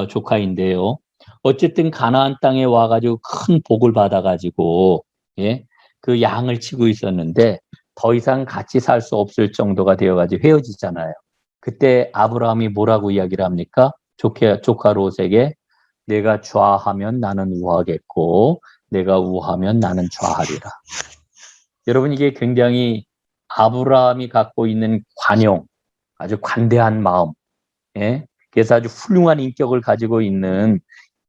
조카인데요. 어쨌든 가나안 땅에 와가지고 큰 복을 받아가지고 예, 그 양을 치고 있었는데 더 이상 같이 살 수 없을 정도가 되어가지고 헤어지잖아요. 그때 아브라함이 뭐라고 이야기를 합니까? 조카 롯에게 내가 좌하면 나는 우하겠고 내가 우하면 나는 좌하리라. 여러분 이게 굉장히 아브라함이 갖고 있는 관용, 아주 관대한 마음, 예? 그래서 아주 훌륭한 인격을 가지고 있는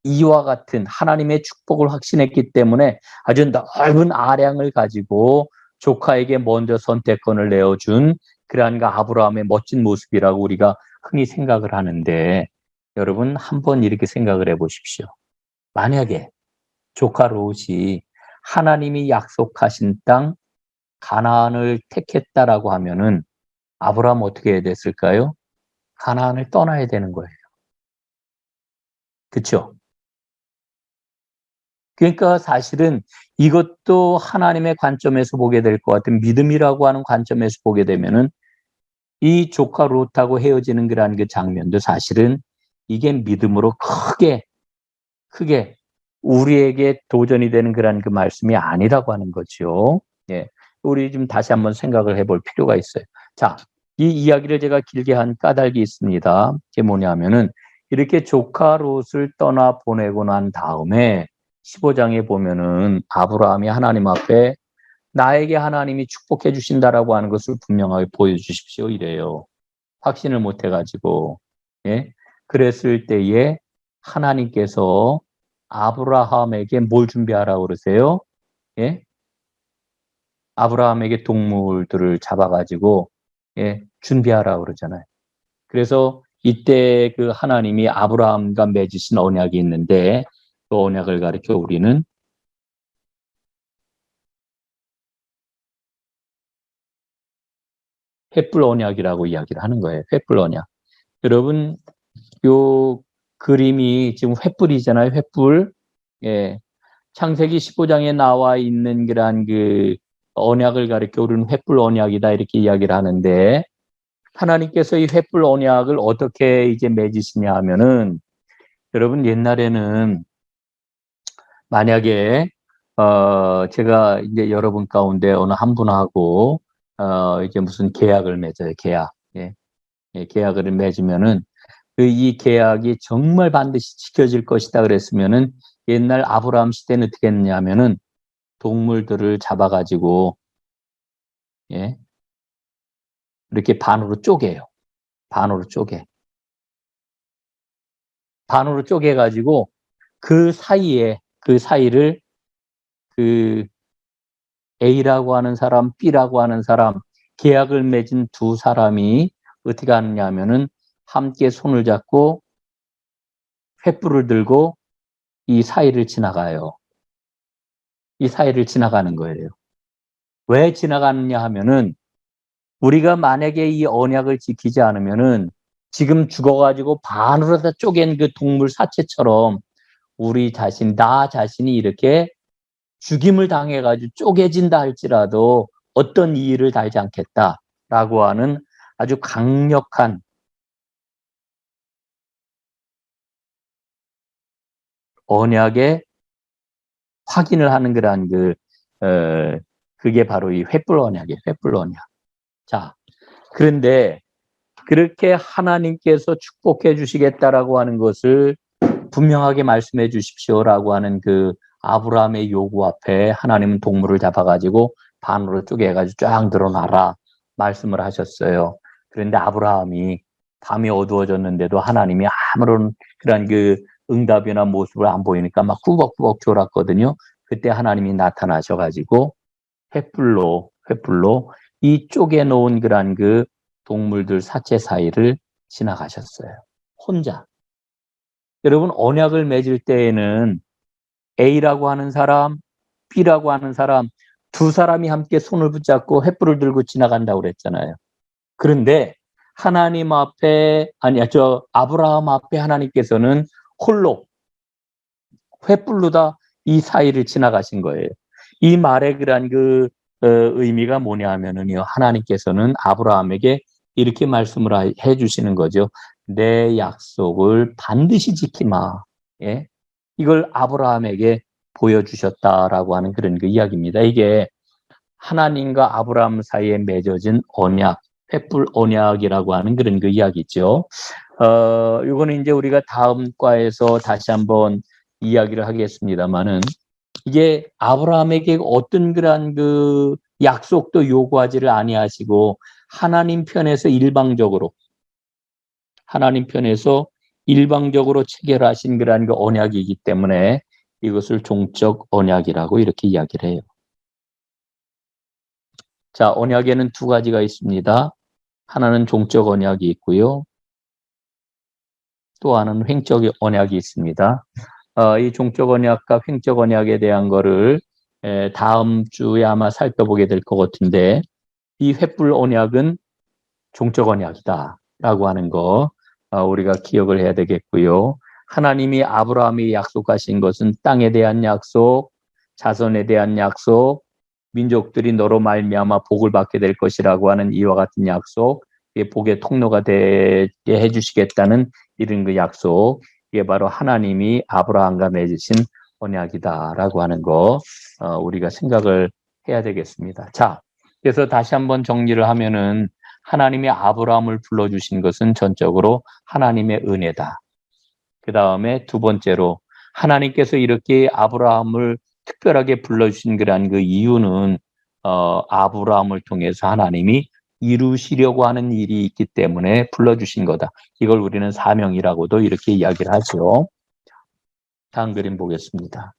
이와 같은 하나님의 축복을 확신했기 때문에 아주 넓은 아량을 가지고 조카에게 먼저 선택권을 내어준 그러한 아브라함의 멋진 모습이라고 우리가 흔히 생각을 하는데 여러분 한번 이렇게 생각을 해보십시오. 만약에 조카 롯이 하나님이 약속하신 땅 가나안을 택했다라고 하면은 아브라함 어떻게 해야 됐을까요? 가나안을 떠나야 되는 거예요. 그렇죠? 그러니까 사실은 이것도 하나님의 관점에서 보게 될 것 같은 믿음이라고 하는 관점에서 보게 되면은 이 조카 롯하고 헤어지는 그러한 그 장면도 사실은 이게 믿음으로 크게 우리에게 도전이 되는 그런 그 말씀이 아니라고 하는 거죠. 예. 우리 좀 다시 한번 생각을 해볼 필요가 있어요. 자, 이 이야기를 제가 길게 한 까닭이 있습니다. 그게 뭐냐면은 이렇게 조카 롯을 떠나 보내고 난 다음에 15장에 보면은 아브라함이 하나님 앞에 나에게 하나님이 축복해 주신다라고 하는 것을 분명하게 보여주십시오. 이래요. 확신을 못 해가지고. 예. 그랬을 때에 하나님께서 아브라함에게 뭘 준비하라고 그러세요? 예? 아브라함에게 동물들을 잡아가지고, 예? 준비하라고 그러잖아요. 그래서 이때 그 하나님이 아브라함과 맺으신 언약이 있는데 그 언약을 가리켜 우리는 횃불 언약이라고 이야기를 하는 거예요. 횃불 언약. 여러분, 요 그림이 지금 횃불이잖아요. 횃불. 예. 창세기 15장에 나와 있는 그러한 그 언약을 가리켜 우리는 횃불 언약이다 이렇게 이야기를 하는데 하나님께서 이 횃불 언약을 어떻게 이제 맺으시냐 하면은 여러분 옛날에는 만약에 제가 이제 여러분 가운데 어느 한 분하고 이제 무슨 계약을 맺어요. 계약. 예. 예, 계약을 맺으면은 그 이 계약이 정말 반드시 지켜질 것이다 그랬으면은 옛날 아브라함 시대는 어떻게 했냐면은 동물들을 잡아가지고 예, 이렇게 반으로 쪼개요. 반으로 쪼개. 반으로 쪼개가지고 그 사이를 그 A라고 하는 사람, B라고 하는 사람, 계약을 맺은 두 사람이 어떻게 하느냐 하면은 함께 손을 잡고 횃불을 들고 이 사이를 지나가요. 이 사이를 지나가는 거예요. 왜 지나가느냐 하면은 우리가 만약에 이 언약을 지키지 않으면은 지금 죽어가지고 반으로 다 쪼갠 그 동물 사체처럼 우리 자신, 나 자신이 이렇게 죽임을 당해가지고 쪼개진다 할지라도 어떤 이의를 달지 않겠다라고 하는 아주 강력한 언약의 확인을 하는 그러한 그게 바로 이 횃불 언약이에요. 횃불 언약. 자, 그런데 그렇게 하나님께서 축복해 주시겠다라고 하는 것을 분명하게 말씀해 주십시오라고 하는 그 아브라함의 요구 앞에 하나님은 동물을 잡아가지고 반으로 쪼개가지고 쫙 드러나라 말씀을 하셨어요. 그런데 아브라함이 밤이 어두워졌는데도 하나님이 아무런 그런 그 응답이나 모습을 안 보이니까 막 꾸벅꾸벅 졸았거든요. 그때 하나님이 나타나셔가지고 횃불로 이 쪼개놓은 그런 그 동물들 사체 사이를 지나가셨어요. 혼자. 여러분 언약을 맺을 때에는 A라고 하는 사람, B라고 하는 사람 두 사람이 함께 손을 붙잡고 횃불을 들고 지나간다고 그랬잖아요. 그런데 하나님 앞에 아브라함 앞에 하나님께서는 홀로 횃불로 다 이 사이를 지나가신 거예요. 이 말의 그런 그 의미가 뭐냐 하면은요. 하나님께서는 아브라함에게 이렇게 말씀을 해 주시는 거죠. 내 약속을 반드시 지키마. 예? 이걸 아브라함에게 보여주셨다라고 하는 그런 그 이야기입니다. 이게 하나님과 아브라함 사이에 맺어진 언약, 횃불 언약이라고 하는 그런 그 이야기죠. 이거는 이제 우리가 다음 과에서 다시 한번 이야기를 하겠습니다만은 이게 아브라함에게 어떤 그런 그 약속도 요구하지를 아니하시고 하나님 편에서 일방적으로 체결하신 그런 그 언약이기 때문에 이것을 종적 언약이라고 이렇게 이야기를 해요. 자, 언약에는 두 가지가 있습니다. 하나는 종적 언약이 있고요. 또 하나는 횡적 언약이 있습니다. 이 종적 언약과 횡적 언약에 대한 거를 다음 주에 아마 살펴보게 될 것 같은데 이 횃불 언약은 종적 언약이다라고 하는 거 우리가 기억을 해야 되겠고요. 하나님이 아브라함이 약속하신 것은 땅에 대한 약속, 자손에 대한 약속, 민족들이 너로 말미암아 복을 받게 될 것이라고 하는 이와 같은 약속, 복의 통로가 되게 해주시겠다는 이런 그 약속, 이게 바로 하나님이 아브라함과 맺으신 언약이다라고 하는 거 우리가 생각을 해야 되겠습니다. 자, 그래서 다시 한번 정리를 하면은 하나님이 아브라함을 불러주신 것은 전적으로 하나님의 은혜다. 그 다음에 두 번째로 하나님께서 이렇게 아브라함을 특별하게 불러주신 그런 그 이유는 아브라함을 통해서 하나님이 이루시려고 하는 일이 있기 때문에 불러주신 거다. 이걸 우리는 사명이라고도 이렇게 이야기를 하죠. 다음 그림 보겠습니다.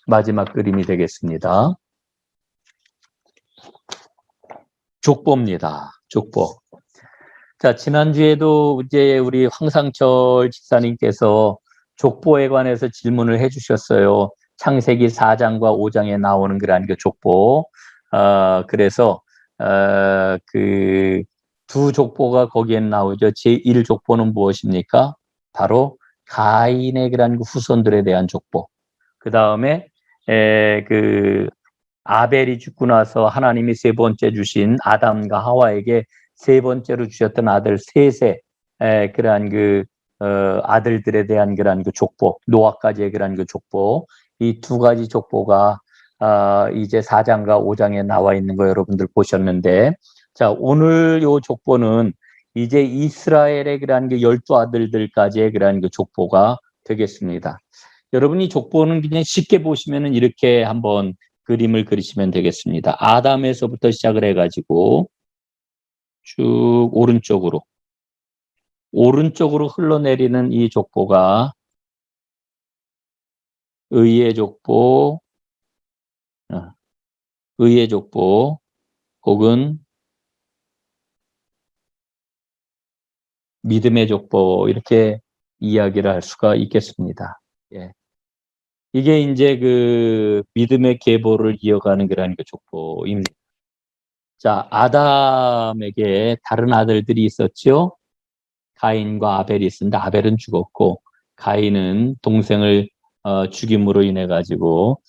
마지막 그림이 되겠습니다. 족보입니다. 족보. 자, 지난주에도 이제 우리 황상철 집사님께서 족보에 관해서 질문을 해주셨어요. 창세기 4장과 5장에 나오는 그런 그 족보. 그래서, 그 두 족보가 거기에 나오죠. 제1족보는 무엇입니까? 바로 가인의 그런 그 후손들에 대한 족보. 그 다음에, 그 아벨이 죽고 나서 하나님이 세 번째 주신 아담과 하와에게 세 번째로 주셨던 아들 셋의 그러한 그 아들들에 대한 그러한 그 족보, 노아까지의 그러한 그 족보, 이 두 가지 족보가 이제 4장과 5장에 나와 있는 거 여러분들 보셨는데, 자, 오늘 요 족보는 이제 이스라엘의 그러한 그 12아들들까지의 그러한 그 족보가 되겠습니다. 여러분이 족보는 그냥 쉽게 보시면은 이렇게 한번 그림을 그리시면 되겠습니다. 아담에서부터 시작을 해가지고 쭉 오른쪽으로 흘러내리는 이 족보가 의의 족보, 의의 족보 혹은 믿음의 족보 이렇게 이야기를 할 수가 있겠습니다. 예. 이게 이제 그 믿음의 계보를 이어가는 그런 그 족보입니다. 자, 아담에게 다른 아들들이 있었죠. 가인과 아벨이 있었는데 아벨은 죽었고 가인은 동생을 죽임으로 인해 가지고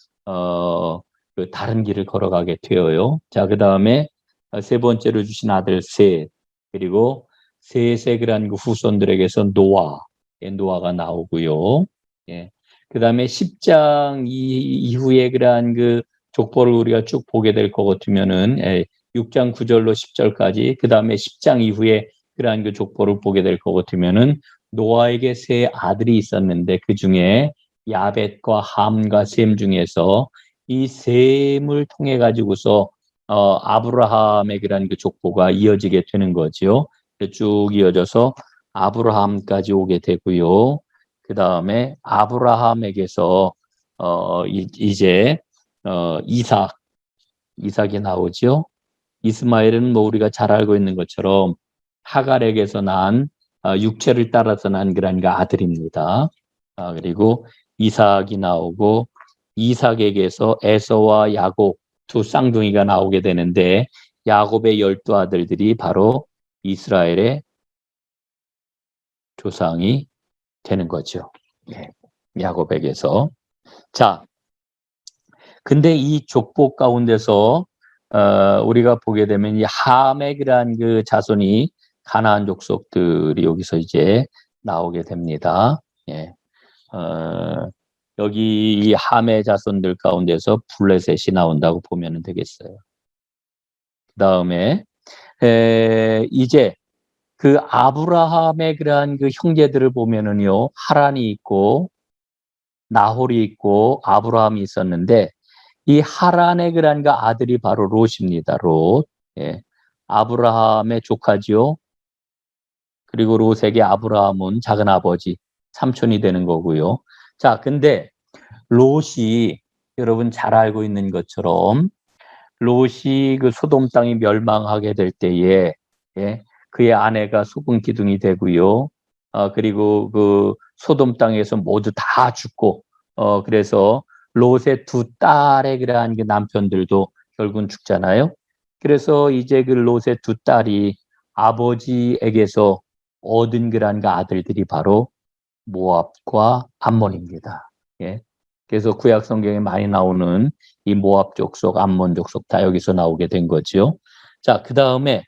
그 다른 길을 걸어가게 되어요. 자, 그 다음에 세 번째로 주신 아들 셋, 그리고 셋의 그런 그 후손들에게서 노아가 나오고요. 예. 그 다음에 10장 이후에 그러한 그 족보를 우리가 쭉 보게 될 것 같으면은 6장 9절로 10절까지, 그 다음에 10장 이후에 그러한 그 족보를 보게 될 것 같으면은 노아에게 세 아들이 있었는데 그 중에 야벳과 함과 셈 중에서 이 셈을 통해 가지고서 아브라함의 그러한 그 족보가 이어지게 되는 거죠. 쭉 이어져서 아브라함까지 오게 되고요. 그 다음에 아브라함에게서 이제 이삭이 나오죠. 이스마엘은 뭐 우리가 잘 알고 있는 것처럼 하갈에게서 난 육체를 따라서 난 그런 아들입니다. 그리고 이삭이 나오고 이삭에게서 에서와 야곱 두 쌍둥이가 나오게 되는데 야곱의 12아들들이 바로 이스라엘의 조상이 되는 거죠. 예, 야곱에게서. 자, 근데 이 족보 가운데서 우리가 보게 되면 이 함의 그러한 그 자손이 가나안 족속들이 여기서 이제 나오게 됩니다. 예. 여기 이 함의 자손들 가운데서 블레셋이 나온다고 보면 되겠어요. 그 다음에 이제 그 아브라함의 그러한 그 형제들을 보면은요, 하란이 있고 나홀이 있고 아브라함이 있었는데 이 하란의 그러한 그 아들이 바로 롯입니다. 롯. 예. 아브라함의 조카지요. 그리고 롯에게 아브라함은 작은 아버지, 삼촌이 되는 거고요. 자, 근데 롯이 여러분 잘 알고 있는 것처럼 롯이 그 소돔 땅이 멸망하게 될 때에 그의 아내가 소금 기둥이 되고요. 그리고 그 소돔 땅에서 모두 다 죽고 그래서 롯의 두 딸의 그러한 그 남편들도 결국은 죽잖아요. 그래서 이제 그 롯의 두 딸이 아버지에게서 얻은 그러한 그 아들들이 바로 모압과 암몬입니다. 예. 그래서 구약 성경에 많이 나오는 이 모압 족속, 암몬 족속 다 여기서 나오게 된 거죠. 자, 그 다음에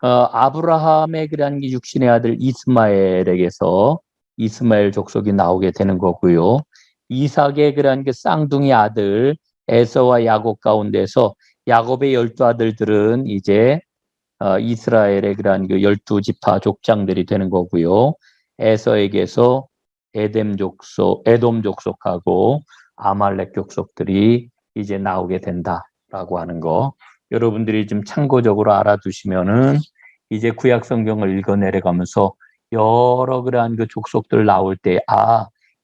아브라함의 그러한 육신의 아들 이스마엘에게서 이스마엘 족속이 나오게 되는 거고요. 이삭의 그러한 그 쌍둥이 아들 에서와 야곱 가운데서 야곱의 12아들들은 이제 이스라엘의 그러한 그 12지파 족장들이 되는 거고요. 에서에게서 에돔 족속하고 아말렉 족속들이 이제 나오게 된다라고 하는 거. 여러분들이 좀 참고적으로 알아두시면은 이제 구약 성경을 읽어 내려가면서 여러 그러한 그 족속들 나올 때,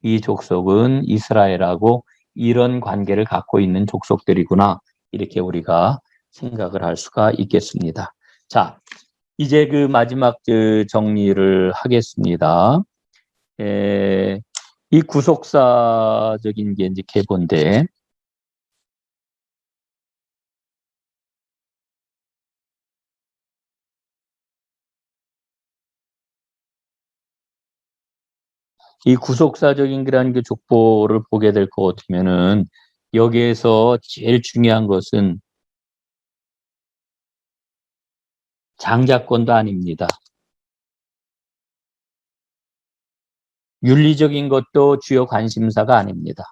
이 족속은 이스라엘하고 이런 관계를 갖고 있는 족속들이구나. 이렇게 우리가 생각을 할 수가 있겠습니다. 자, 이제 그 마지막 정리를 하겠습니다. 이 구속사적인 게 이제 계본데, 이 구속사적인 그런 그 족보를 보게 될 것 같으면은 여기에서 제일 중요한 것은 장자권도 아닙니다. 윤리적인 것도 주요 관심사가 아닙니다.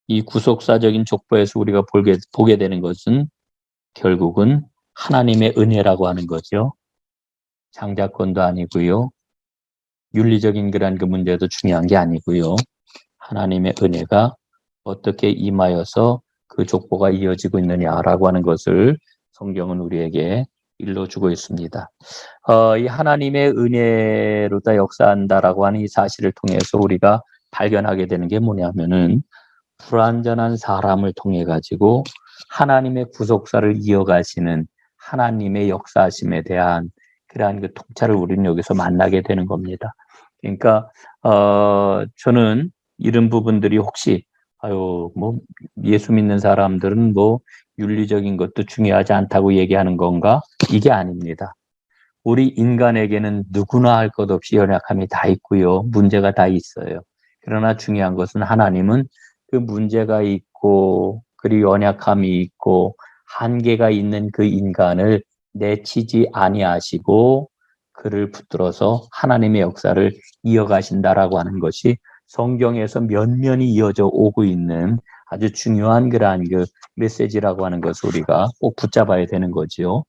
이 구속사적인 족보에서 우리가 보게 되는 것은 결국은 하나님의 은혜라고 하는 거죠. 장자권도 아니고요. 윤리적인 그런 그 문제도 중요한 게 아니고요. 하나님의 은혜가 어떻게 임하여서 그 족보가 이어지고 있느냐라고 하는 것을 성경은 우리에게 일러주고 있습니다. 이 하나님의 은혜로 다 역사한다라고 하는 이 사실을 통해서 우리가 발견하게 되는 게 뭐냐면은 불완전한 사람을 통해 가지고 하나님의 구속사를 이어가시는 하나님의 역사하심에 대한 그러한 그 통찰을 우리는 여기서 만나게 되는 겁니다. 그러니까 저는 이런 부분들이 혹시 뭐 예수 믿는 사람들은 뭐 윤리적인 것도 중요하지 않다고 얘기하는 건가? 이게 아닙니다. 우리 인간에게는 누구나 할 것 없이 연약함이 다 있고요. 문제가 다 있어요. 그러나 중요한 것은 하나님은 그 문제가 있고 그리고 연약함이 있고 한계가 있는 그 인간을 내치지 아니하시고 그를 붙들어서 하나님의 역사를 이어가신다라고 하는 것이 성경에서 면면이 이어져 오고 있는 아주 중요한 그러한 그 메시지라고 하는 것을 우리가 꼭 붙잡아야 되는 거죠.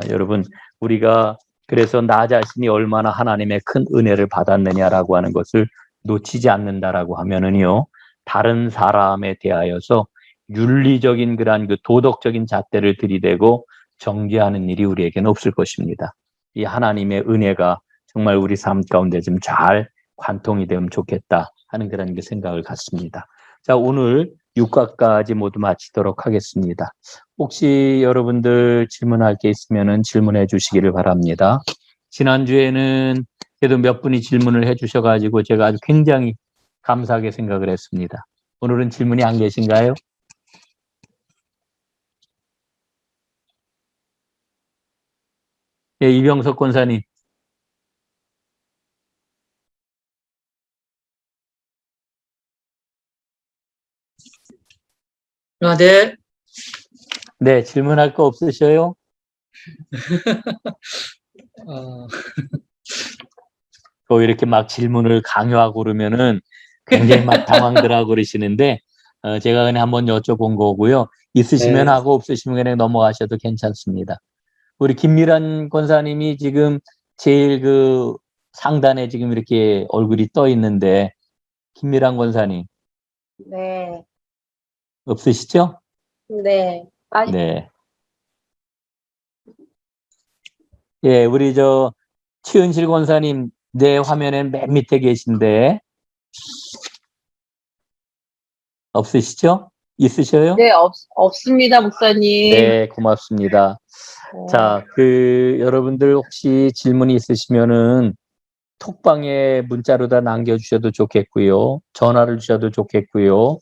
여러분, 우리가 그래서 나 자신이 얼마나 하나님의 큰 은혜를 받았느냐라고 하는 것을 놓치지 않는다라고 하면은요, 다른 사람에 대하여서 윤리적인 그러한 그 도덕적인 잣대를 들이대고 정죄하는 일이 우리에게는 없을 것입니다. 이 하나님의 은혜가 정말 우리 삶 가운데 좀 잘 관통이 되면 좋겠다 하는 그런 그 생각을 갖습니다. 자, 오늘 6과까지 모두 마치도록 하겠습니다. 혹시 여러분들 질문할 게 있으면 질문해 주시기를 바랍니다. 지난주에는 그래도 몇 분이 질문을 해 주셔가지고 제가 아주 굉장히 감사하게 생각을 했습니다. 오늘은 질문이 안 계신가요? 예, 이병석 권사님. 네. 네, 질문할 거 없으셔요? 또 이렇게 막 질문을 강요하고 그러면은 굉장히 막 당황들하고 그러시는데 제가 그냥 한번 여쭤본 거고요. 있으시면 네. 하고 없으시면 그냥 넘어가셔도 괜찮습니다. 우리 김미란 권사님이 지금 제일 그 상단에 지금 이렇게 얼굴이 떠 있는데 김미란 권사님 네, 없으시죠? 네. 아니, 네. 예, 우리 최은실 권사님 내 화면엔 맨 밑에 계신데 없으시죠? 있으셔요? 네, 없습니다, 목사님. 네, 고맙습니다. 자, 여러분들 혹시 질문이 있으시면은 톡방에 문자로 다 남겨주셔도 좋겠고요. 전화를 주셔도 좋겠고요.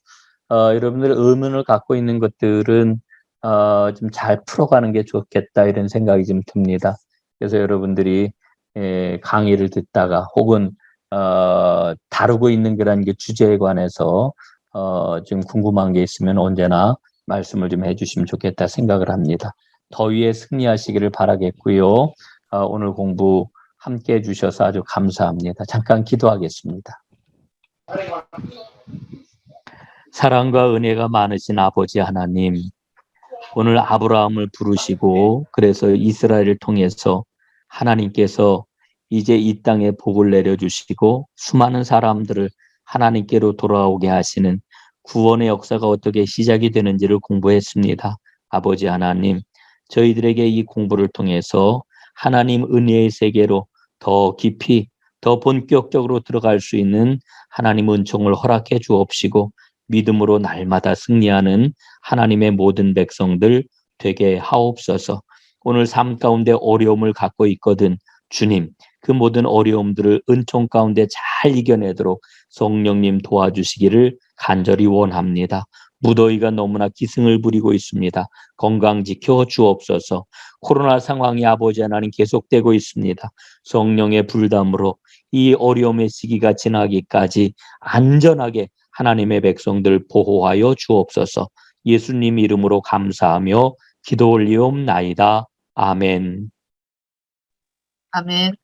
여러분들 의문을 갖고 있는 것들은 좀 잘 풀어가는 게 좋겠다 이런 생각이 좀 듭니다. 그래서 여러분들이 강의를 듣다가 혹은 다루고 있는 그런 게 주제에 관해서 좀 궁금한 게 있으면 언제나 말씀을 좀 해주시면 좋겠다 생각을 합니다. 더위에 승리하시기를 바라겠고요. 오늘 공부 함께 해주셔서 아주 감사합니다. 잠깐 기도하겠습니다. 사랑과 은혜가 많으신 아버지 하나님, 오늘 아브라함을 부르시고 그래서 이스라엘을 통해서 하나님께서 이제 이 땅에 복을 내려주시고 수많은 사람들을 하나님께로 돌아오게 하시는 구원의 역사가 어떻게 시작이 되는지를 공부했습니다. 아버지 하나님, 저희들에게 이 공부를 통해서 하나님 은혜의 세계로 더 깊이 더 본격적으로 들어갈 수 있는 하나님 은총을 허락해 주옵시고 믿음으로 날마다 승리하는 하나님의 모든 백성들 되게 하옵소서. 오늘 삶 가운데 어려움을 갖고 있거든. 주님, 그 모든 어려움들을 은총 가운데 잘 이겨내도록 성령님 도와주시기를 간절히 원합니다. 무더위가 너무나 기승을 부리고 있습니다. 건강 지켜 주옵소서. 코로나 상황이 아버지 하나님 계속되고 있습니다. 성령의 불담으로 이 어려움의 시기가 지나기까지 안전하게 하나님의 백성들 보호하여 주옵소서. 예수님 이름으로 감사하며 기도 올리옵나이다. 아멘. 아멘.